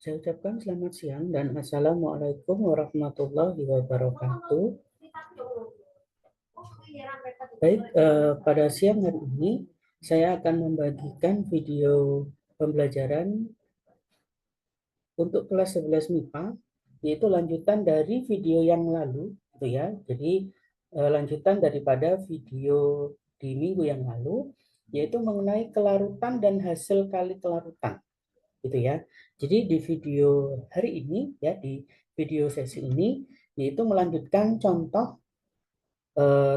Saya ucapkan selamat siang dan Assalamualaikum warahmatullahi wabarakatuh. Baik, pada siang hari ini saya akan membagikan video pembelajaran untuk kelas 11 MIPA, yaitu lanjutan dari video yang lalu, gitu ya. Jadi lanjutan daripada video di minggu yang lalu, yaitu mengenai kelarutan dan hasil kali kelarutan. Gitu ya. Jadi di video hari ini ya, di video sesi ini yaitu melanjutkan contoh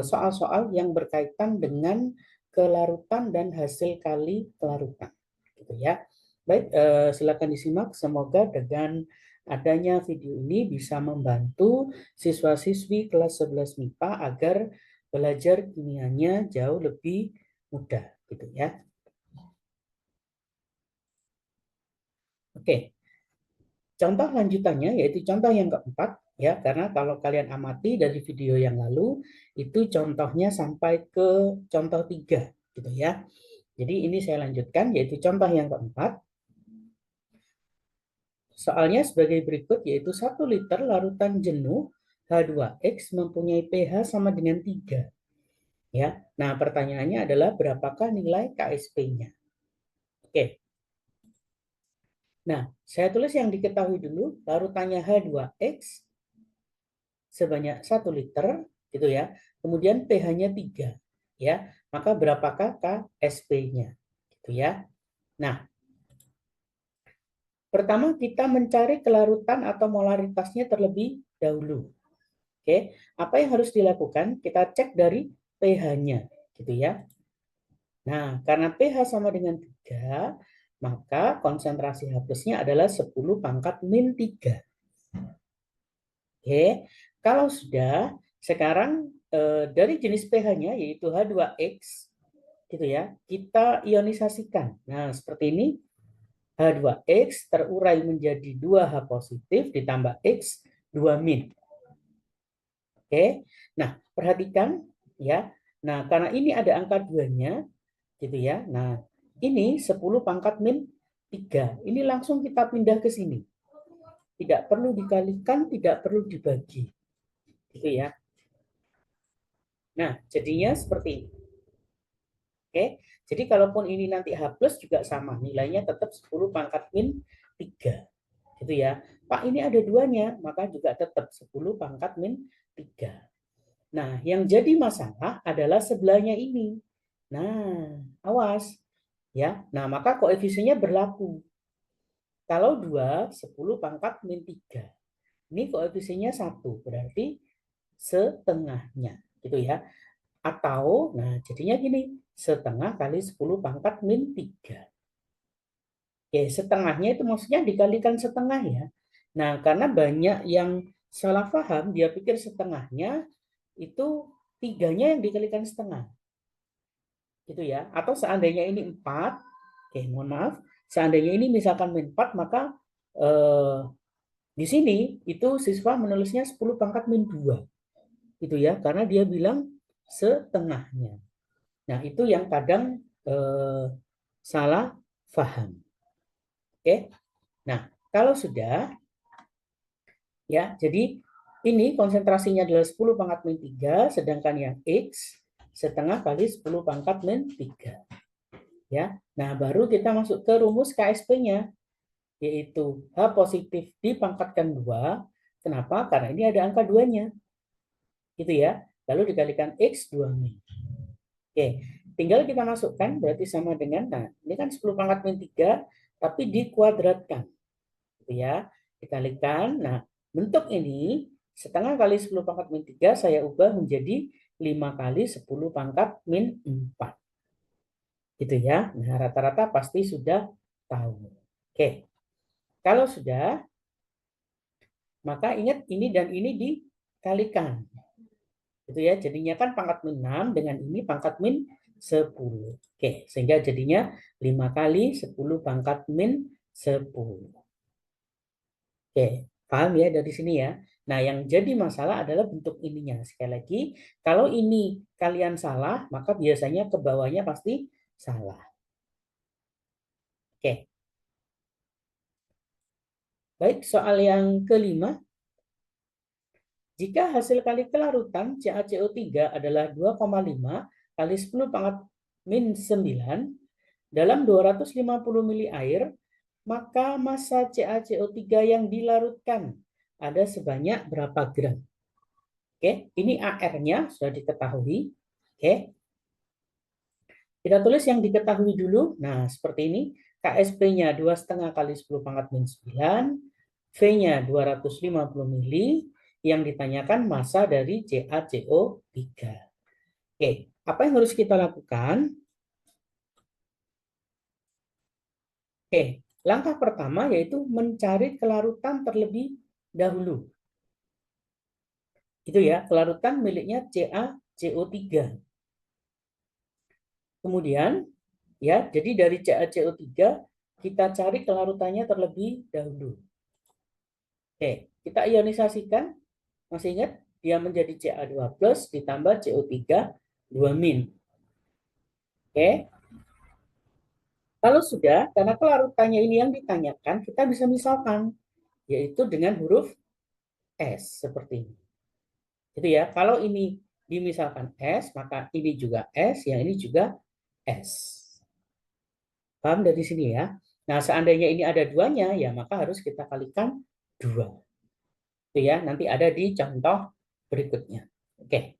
soal-soal yang berkaitan dengan kelarutan dan hasil kali kelarutan. Gitu ya. Baik, silakan disimak. Semoga dengan adanya video ini bisa membantu siswa-siswi kelas 11 MIPA agar belajar kimianya jauh lebih mudah gitu ya. Oke. Contoh lanjutannya yaitu contoh yang keempat ya, karena kalau kalian amati dari video yang lalu itu contohnya sampai ke contoh 3 gitu ya. Jadi ini saya lanjutkan yaitu contoh yang keempat. Soalnya sebagai berikut yaitu 1 liter larutan jenuh H2X mempunyai pH sama dengan 3 ya. Nah, pertanyaannya adalah berapakah nilai KSP-nya? Oke. Nah, saya tulis yang diketahui dulu, larutannya H2X sebanyak 1 liter gitu ya. Kemudian pH-nya 3 ya. Maka berapakah KSP-nya? Gitu ya. Nah, pertama kita mencari kelarutan atau molaritasnya terlebih dahulu. Oke, apa yang harus dilakukan? Kita cek dari pH-nya gitu ya. Nah, karena pH sama dengan 3, maka konsentrasi H+-nya adalah 10 pangkat min 3. Oke, kalau sudah, sekarang dari jenis pH-nya yaitu H2X, gitu ya, kita ionisasikan. Nah, seperti ini, H2X terurai menjadi 2H positif ditambah X 2 min. Oke, nah perhatikan ya. Nah, karena ini ada angka 2-nya, gitu ya. Nah, ini 10 pangkat min 3. Ini langsung kita pindah ke sini. Tidak perlu dikalikan, tidak perlu dibagi. Gitu ya. Nah, jadinya seperti ini. Oke, jadi kalaupun ini nanti H plus juga sama, nilainya tetap 10 pangkat min 3. Gitu ya. Pak, ini ada duanya, maka juga tetap 10 pangkat min 3. Nah, yang jadi masalah adalah sebelahnya ini. Nah, awas. Ya, nah maka koefisiennya berlaku. Kalau 2, 10 pangkat min 3. Ini koefisiennya 1, berarti setengahnya. Gitu ya. Atau, nah jadinya gini, setengah kali 10 pangkat min 3. Oke, setengahnya itu maksudnya dikalikan setengah ya. Nah, karena banyak yang salah paham, dia pikir setengahnya itu 3-nya yang dikalikan setengah. Gitu ya. Atau seandainya ini 4, oke, mohon maaf, seandainya ini misalkan min 4, maka di sini itu siswa menulisnya 10 pangkat min 2. Gitu ya, karena dia bilang setengahnya. Nah, itu yang kadang salah paham. Oke. Nah, kalau sudah ya, jadi ini konsentrasinya adalah 10 pangkat min 3, sedangkan yang X setengah kali 10 pangkat min 3. Ya. Nah, baru kita masuk ke rumus KSP-nya, yaitu H positif dipangkatkan 2. Kenapa? Karena ini ada angka 2-nya. Gitu ya. Lalu dikalikan X 2 min. Oke, tinggal kita masukkan, berarti sama dengan, nah ini kan 10 pangkat min 3, tapi dikuadratkan. Gitu ya. Dikalikan, nah bentuk ini setengah kali 10 pangkat min 3 saya ubah menjadi 5 kali 10 pangkat min 4. Gitu ya. Nah, rata-rata pasti sudah tahu. Oke. Kalau sudah, maka ingat ini dan ini dikalikan. Gitu ya. Jadinya kan pangkat min 6 dengan ini pangkat min 10. Oke, sehingga jadinya 5 kali 10 pangkat min 10. Oke, paham ya dari sini ya. Nah, yang jadi masalah adalah bentuk ininya. Sekali lagi, kalau ini kalian salah, maka biasanya ke bawahnya pasti salah. Oke. Baik, soal yang kelima. Jika hasil kali kelarutan CaCO3 adalah 2,5 kali 10 pangkat min 9 dalam 250 mili air, maka massa CaCO3 yang dilarutkan ada sebanyak berapa gram? Oke, ini AR-nya sudah diketahui. Oke, kita tulis yang diketahui dulu. Nah, seperti ini. KSP-nya 2,5 kali 10 pangkat min 9, V-nya 250 mili, yang ditanyakan massa dari CaCO3. Oke, apa yang harus kita lakukan? Oke, langkah pertama yaitu mencari kelarutan terlebih dahulu. Itu ya, kelarutan miliknya CaCO3. Kemudian, ya, jadi dari CaCO3 kita cari kelarutannya terlebih dahulu. Oke, kita ionisasikan. Masih ingat? Dia menjadi Ca2 plus ditambah CO3 2 min. Oke. Kalau sudah, karena kelarutannya ini yang ditanyakan, kita bisa misalkan, yaitu dengan huruf S seperti ini. Itu ya. Kalau ini dimisalkan S, maka ini juga S, yang ini juga S. Paham dari sini ya? Nah, seandainya ini ada duanya, ya maka harus kita kalikan 2. Itu ya, nanti ada di contoh berikutnya. Oke.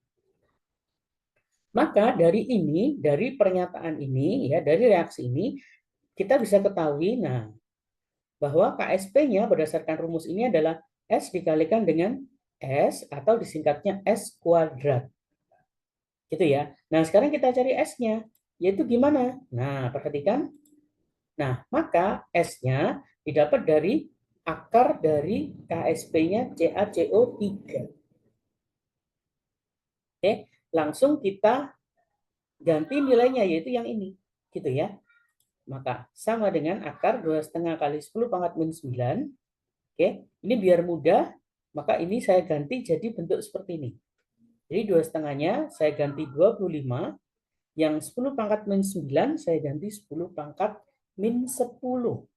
Maka dari ini, dari pernyataan ini, ya, dari reaksi ini, kita bisa ketahui, nah, bahwa KSP-nya berdasarkan rumus ini adalah S dikalikan dengan S atau disingkatnya S kuadrat. Gitu ya. Nah, sekarang kita cari S-nya, yaitu gimana? Nah, perhatikan. Nah, maka S-nya didapat dari akar dari KSP-nya CaCO3. Oke, langsung kita ganti nilainya, yaitu yang ini. Gitu ya. Maka sama dengan akar 2,5 kali 10 pangkat min 9. Oke, ini biar mudah, maka ini saya ganti jadi bentuk seperti ini. Jadi 2,5-nya saya ganti 25, yang 10 pangkat min 9 saya ganti 10 pangkat min 10.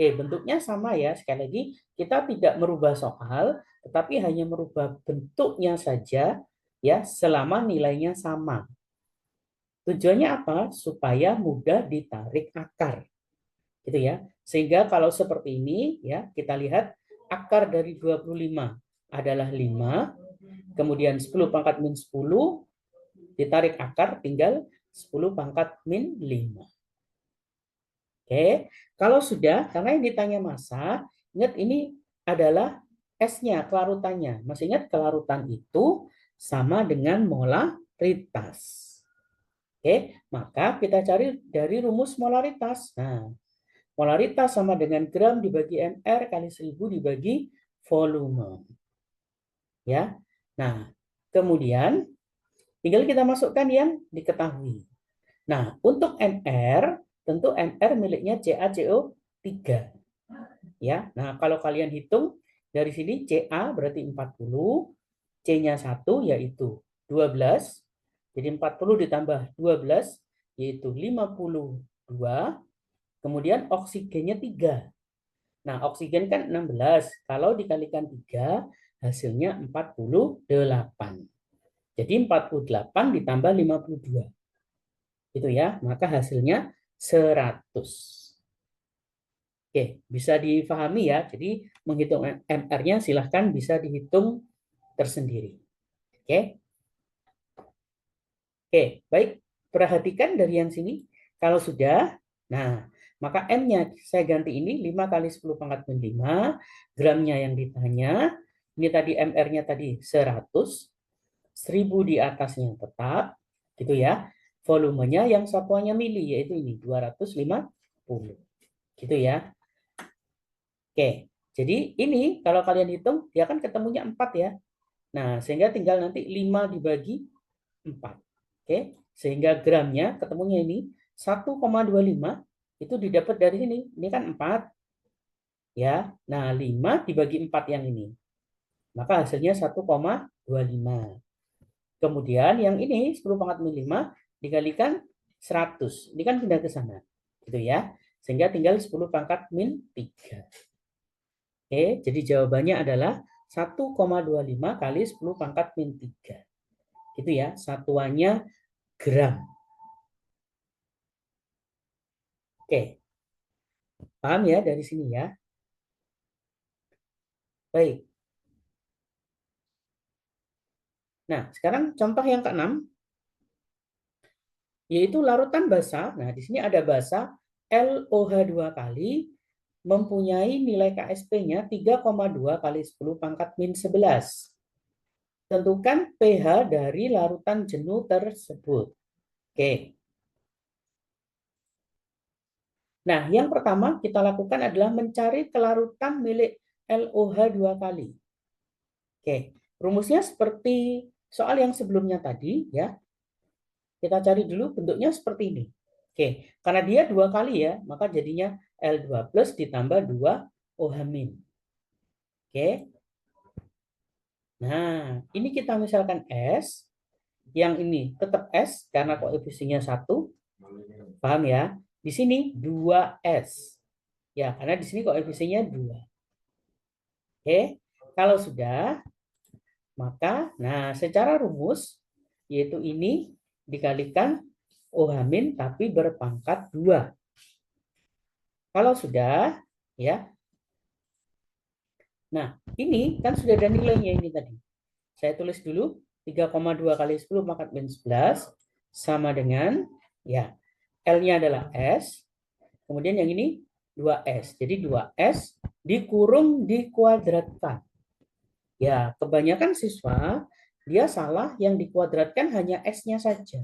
Oke, bentuknya sama ya. Sekali lagi, kita tidak merubah soal, tetapi hanya merubah bentuknya saja ya, selama nilainya sama. Tujuannya apa? Supaya mudah ditarik akar. Gitu ya. Sehingga kalau seperti ini ya, kita lihat akar dari 25 adalah 5, kemudian 10 pangkat min 10 ditarik akar tinggal 10 pangkat min 5. Oke, kalau sudah, karena yang ditanya massa, ingat ini adalah S-nya, kelarutannya. Masih ingat kelarutan itu sama dengan molaritas. Oke, maka kita cari dari rumus molaritas. Nah, molaritas sama dengan gram dibagi mr kali 1000 dibagi volume. Ya. Nah, kemudian tinggal kita masukkan yang diketahui. Nah, untuk mr, tentu mr miliknya CaCO3. Ya. Nah, kalau kalian hitung dari sini Ca berarti 40, C-nya 1 yaitu 12. Jadi 40 ditambah 12 yaitu 52. Kemudian oksigennya 3. Nah, oksigen kan 16. Kalau dikalikan 3, hasilnya 48. Jadi 48 ditambah 52. Itu ya, maka hasilnya 100. Oke, bisa difahami ya. Jadi menghitung MR-nya silahkan bisa dihitung tersendiri. Oke. Oke, baik. Perhatikan dari yang sini. Kalau sudah, nah, maka M-nya saya ganti ini 5 kali 10 pangkat min 5. Gramnya yang ditanya. Ini tadi MR-nya tadi 100. 1000 di atasnya tetap. Gitu ya. Volumenya yang satuannya mili, yaitu ini 250. Gitu ya. Oke, jadi ini kalau kalian hitung, dia kan ketemunya 4 ya. Nah, sehingga tinggal nanti 5 dibagi 4. Oke, sehingga gramnya ketemunya ini 1,25 itu didapat dari sini. Ini kan 4. Ya, nah 5 dibagi 4 yang ini. Maka hasilnya 1,25. Kemudian yang ini 10 pangkat min 5 dikalikan 100. Ini kan pindah ke sana. Gitu ya. Sehingga tinggal 10 pangkat min 3. Oke, jadi jawabannya adalah 1,25 kali 10 pangkat min 3. Gitu ya, satuannya gram. Oke, paham ya dari sini ya? Baik. Nah, sekarang contoh yang keenam, yaitu larutan basa. Nah, di sini ada basa LOH 2 kali mempunyai nilai KSP-nya 3,2 kali 10 pangkat min 11. Tentukan pH dari larutan jenuh tersebut. Oke. Nah, yang pertama kita lakukan adalah mencari kelarutan milik LOH 2 kali. Oke, rumusnya seperti soal yang sebelumnya tadi ya. Kita cari dulu bentuknya seperti ini. Oke, karena dia 2 kali ya, maka jadinya L2 plus ditambah 2 OH min. Oke. Nah, ini kita misalkan S, yang ini tetap S karena koefisiennya 1. Paham ya? Di sini 2S. Ya, karena di sini koefisiennya 2. Oke, kalau sudah, maka nah secara rumus yaitu ini dikalikan OH min tapi berpangkat 2. Kalau sudah, ya. Nah, ini kan sudah ada nilainya ini tadi. Saya tulis dulu 3,2 kali 10 pangkat min 11 sama dengan ya L-nya adalah S. Kemudian yang ini 2S. Jadi 2S dikurung dikuadratkan. Ya, kebanyakan siswa dia salah yang dikuadratkan hanya S-nya saja.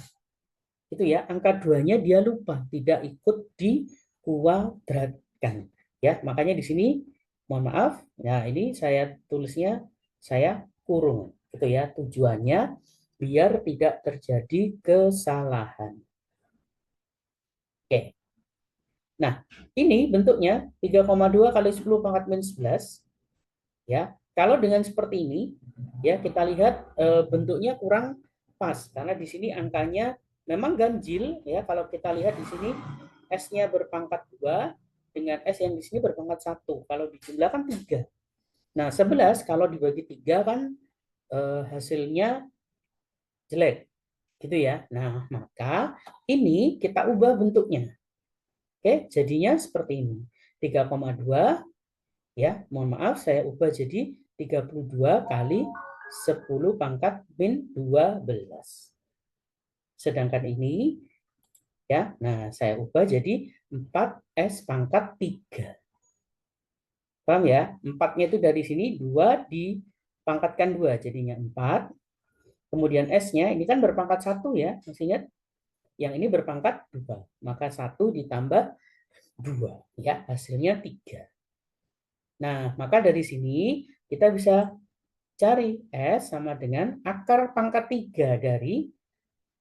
Itu ya, angka 2-nya dia lupa, tidak ikut dikuadratkan. Ya, makanya di sini mohon maaf, nah ini saya tulisnya saya kurung gitu ya. Tujuannya biar tidak terjadi kesalahan. Oke. Nah, ini bentuknya 3,2 kali 10 pangkat min 11. Ya, kalau dengan seperti ini, ya kita lihat bentuknya kurang pas karena di sini angkanya memang ganjil ya. Kalau kita lihat di sini S-nya berpangkat 2 dengan S yang di sini berpangkat 1. Kalau dijumlahkan 3. Nah, 11 kalau dibagi 3 kan hasilnya jelek. Gitu ya. Nah, maka ini kita ubah bentuknya. Oke, jadinya seperti ini. 3,2 ya, mohon maaf saya ubah jadi 32 kali 10 pangkat min 12. Sedangkan ini ya, nah saya ubah jadi 4S pangkat 3. Paham ya? 4-nya itu dari sini 2 dipangkatkan 2 jadinya 4. Kemudian S-nya ini kan berpangkat 1 ya, masih ingat? Yang ini berpangkat 2. Maka 1 ditambah 2 ya, hasilnya 3. Nah, maka dari sini kita bisa cari S sama dengan akar pangkat 3 dari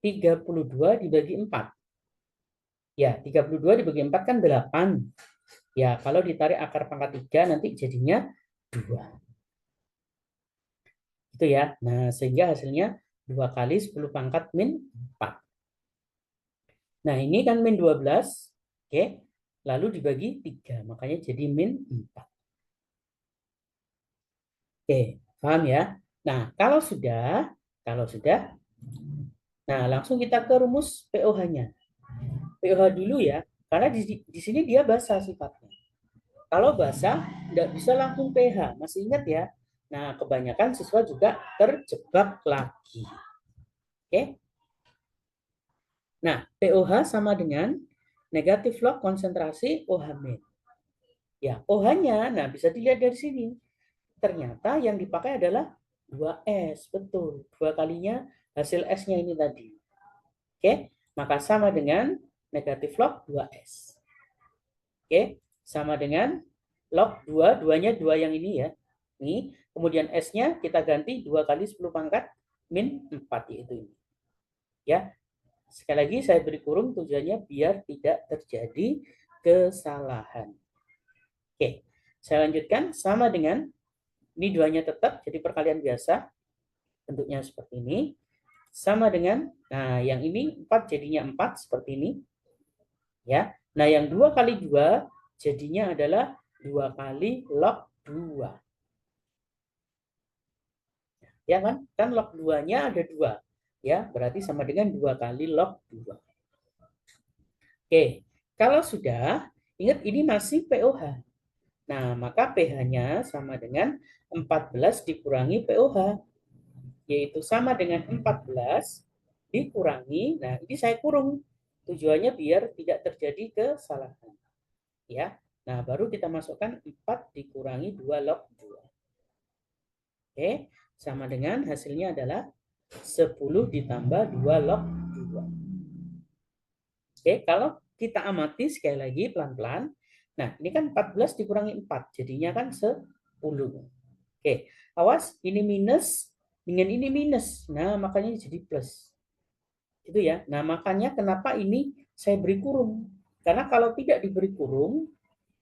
32 dibagi 4. Ya, 32 dibagi 4 kan 8. Ya, kalau ditarik akar pangkat 3 nanti jadinya 2. Itu ya. Nah, sehingga hasilnya 2 kali 10 pangkat min 4. Nah, ini kan min 12. Oke. Lalu dibagi 3. Makanya jadi min 4. Oke, paham ya? Nah, kalau sudah, nah langsung kita ke rumus POH-nya. POH dulu ya, karena di sini dia basa sifatnya. Kalau basa, tidak bisa langsung pH. Masih ingat ya? Nah, kebanyakan siswa juga terjebak lagi. Oke? Nah, POH sama dengan negatif log konsentrasi OH-. Ya, OH-nya, nah bisa dilihat dari sini. Ternyata yang dipakai adalah 2S. Betul, 2 kalinya hasil S-nya ini tadi. Oke, maka sama dengan negatif log 2S. Oke, sama dengan log 2, 2-nya 2 yang ini ya. Ini, kemudian S-nya kita ganti 2 kali 10 pangkat min 4 yaitu ini. Ya. Sekali lagi saya beri kurung tujuannya biar tidak terjadi kesalahan. Oke, saya lanjutkan sama dengan ini 2-nya tetap jadi perkalian biasa. Bentuknya seperti ini. Sama dengan nah yang ini 4 jadinya 4 seperti ini. Ya. Nah, yang 2 kali 2 jadinya adalah 2 kali log 2. Ya kan? Kan log 2-nya ada 2. Ya, berarti sama dengan 2 kali log 2. Oke, kalau sudah, ingat ini masih POH. Nah, maka pH-nya sama dengan 14 dikurangi POH, yaitu sama dengan 14 dikurangi, nah ini saya kurung. Tujuannya biar tidak terjadi kesalahan. Ya, nah baru kita masukkan 4 dikurangi 2 log 2. Oke, sama dengan hasilnya adalah 10 ditambah 2 log 2. Oke, kalau kita amati sekali lagi pelan-pelan. Nah, ini kan 14 dikurangi 4, jadinya kan 10. Oke, awas, ini minus dengan ini minus. Nah, makanya jadi plus. Itu ya. Nah, makanya kenapa ini saya beri kurung. Karena kalau tidak diberi kurung,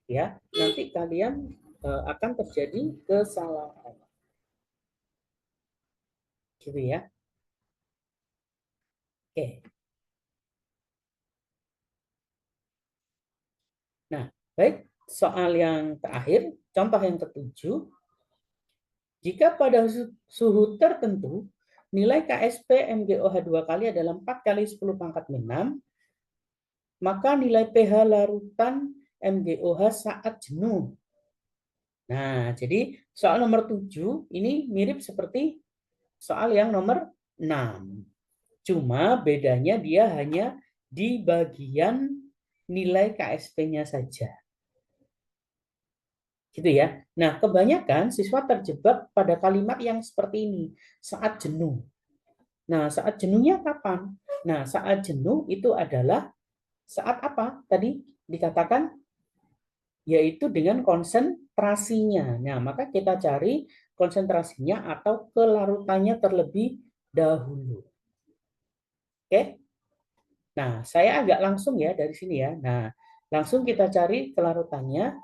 ya, nanti kalian akan terjadi kesalahan. Gitu ya. Oke. Nah, baik. Soal yang terakhir, contoh yang ketujuh. Jika pada suhu tertentu, nilai KSP MgOH2 kali adalah 4 kali 10 pangkat 6, maka nilai pH larutan MgOH saat jenuh. Nah, jadi soal nomor 7 ini mirip seperti soal yang nomor 6. Cuma bedanya dia hanya di bagian nilai KSP-nya saja. Gitu ya. Nah, kebanyakan siswa terjebak pada kalimat yang seperti ini, saat jenuh. Nah, saat jenuhnya kapan? Nah, saat jenuh itu adalah saat apa? Tadi dikatakan yaitu dengan konsentrasinya. Nah, maka kita cari konsentrasinya atau kelarutannya terlebih dahulu. Oke? Nah, saya agak langsung ya dari sini ya. Nah, langsung kita cari kelarutannya.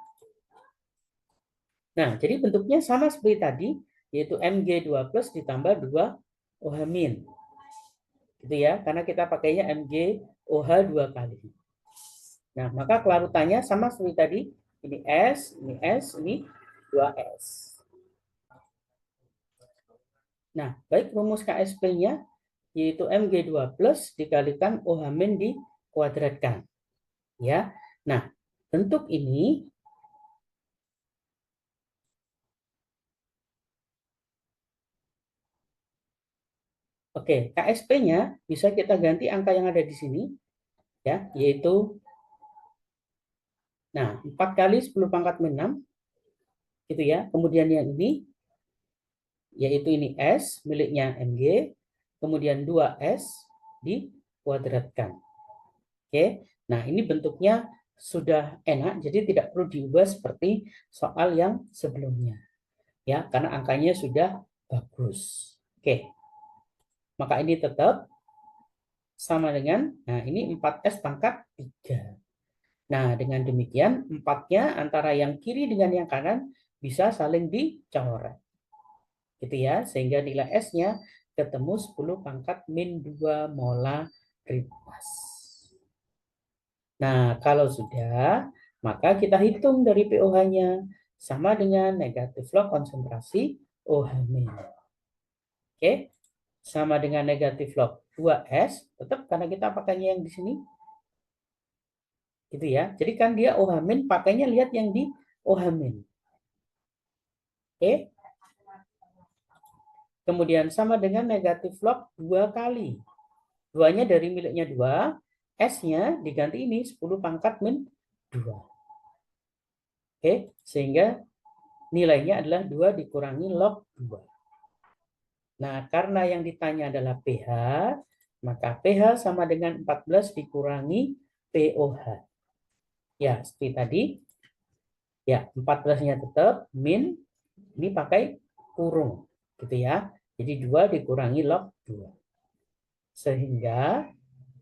Nah, jadi bentuknya sama seperti tadi, yaitu Mg2 plus ditambah 2 OH-. Gitu ya, karena kita pakainya MgOH 2 kali. Nah, maka kelarutannya sama seperti tadi. Ini S, ini 2S. Nah, baik rumus KSP-nya, yaitu Mg2 plus dikalikan OH- dikuadratkan. Ya, nah, bentuk ini oke, KSP-nya bisa kita ganti angka yang ada di sini, ya, yaitu, nah, 4 kali 10 pangkat 6, gitu ya. Kemudian yang ini, yaitu ini S, miliknya Mg, kemudian 2S dikuadratkan. Oke, nah ini bentuknya sudah enak, jadi tidak perlu diubah seperti soal yang sebelumnya. Ya, karena angkanya sudah bagus. Oke, maka ini tetap sama dengan, nah ini 4S pangkat 3. Nah, dengan demikian, 4-nya antara yang kiri dengan yang kanan bisa saling dicoret. Gitu ya, sehingga nilai S-nya ketemu 10 pangkat min 2 molaritas. Nah, kalau sudah, maka kita hitung dari pOH-nya sama dengan negatif log konsentrasi OH-. Oke, sama dengan negatif log 2S, tetap karena kita pakainya yang di sini. Gitu ya. Jadi kan dia OH- pakainya lihat yang di OH-. Oke. Kemudian sama dengan negatif log 2 kali. 2-nya dari miliknya 2, S-nya diganti ini 10 pangkat min 2. Oke, sehingga nilainya adalah 2 dikurangi log 2. Nah, karena yang ditanya adalah pH, maka pH sama dengan 14 dikurangi pOH. Ya, seperti tadi. Ya, 14-nya tetap, min, ini pakai kurung. Gitu ya. Jadi 2 dikurangi log 2. Sehingga,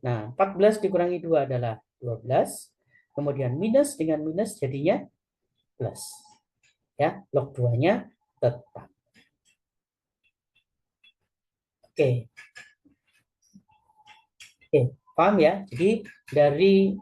nah 14 dikurangi 2 adalah 12. Kemudian minus dengan minus jadinya plus. Ya, log 2-nya tetap. Oke. Oke, paham ya? Jadi dari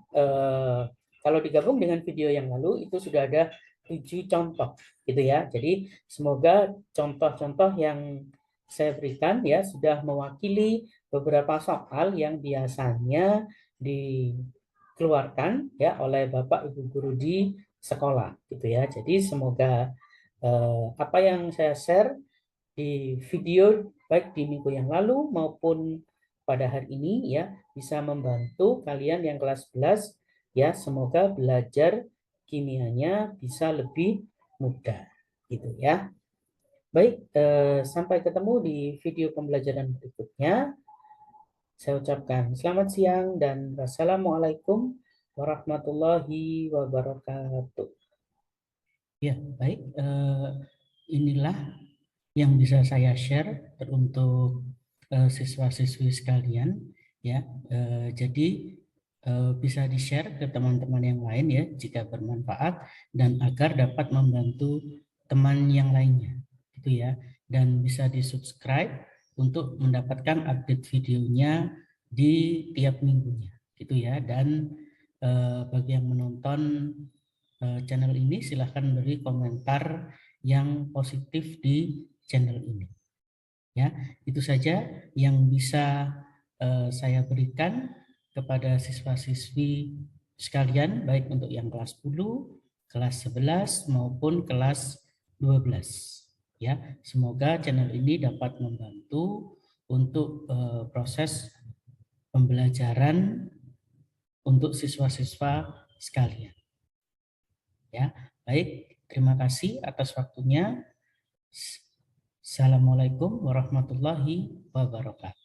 kalau digabung dengan video yang lalu itu sudah ada 7 contoh gitu ya. Jadi semoga contoh-contoh yang saya berikan ya sudah mewakili beberapa soal yang biasanya dikeluarkan ya oleh Bapak Ibu guru di sekolah gitu ya. Jadi semoga apa yang saya share di video baik di minggu yang lalu maupun pada hari ini ya bisa membantu kalian yang kelas 11 ya, semoga belajar kimianya bisa lebih mudah gitu ya. Baik, sampai ketemu di video pembelajaran berikutnya. Saya ucapkan selamat siang dan wassalamualaikum warahmatullahi wabarakatuh. Ya, baik. Inilah yang bisa saya share untuk siswa-siswi sekalian ya. Jadi bisa di-share ke teman-teman yang lain ya jika bermanfaat dan agar dapat membantu teman yang lainnya gitu ya, dan bisa di-subscribe untuk mendapatkan update videonya di tiap minggunya gitu ya. Dan bagi yang menonton channel ini silahkan beri komentar yang positif di channel ini. Ya, itu saja yang bisa saya berikan kepada siswa-siswi sekalian, baik untuk yang kelas 10, kelas 11 maupun kelas 12. Ya, semoga channel ini dapat membantu untuk proses pembelajaran untuk siswa-siswa sekalian. Ya, baik, terima kasih atas waktunya. Assalamualaikum warahmatullahi wabarakatuh.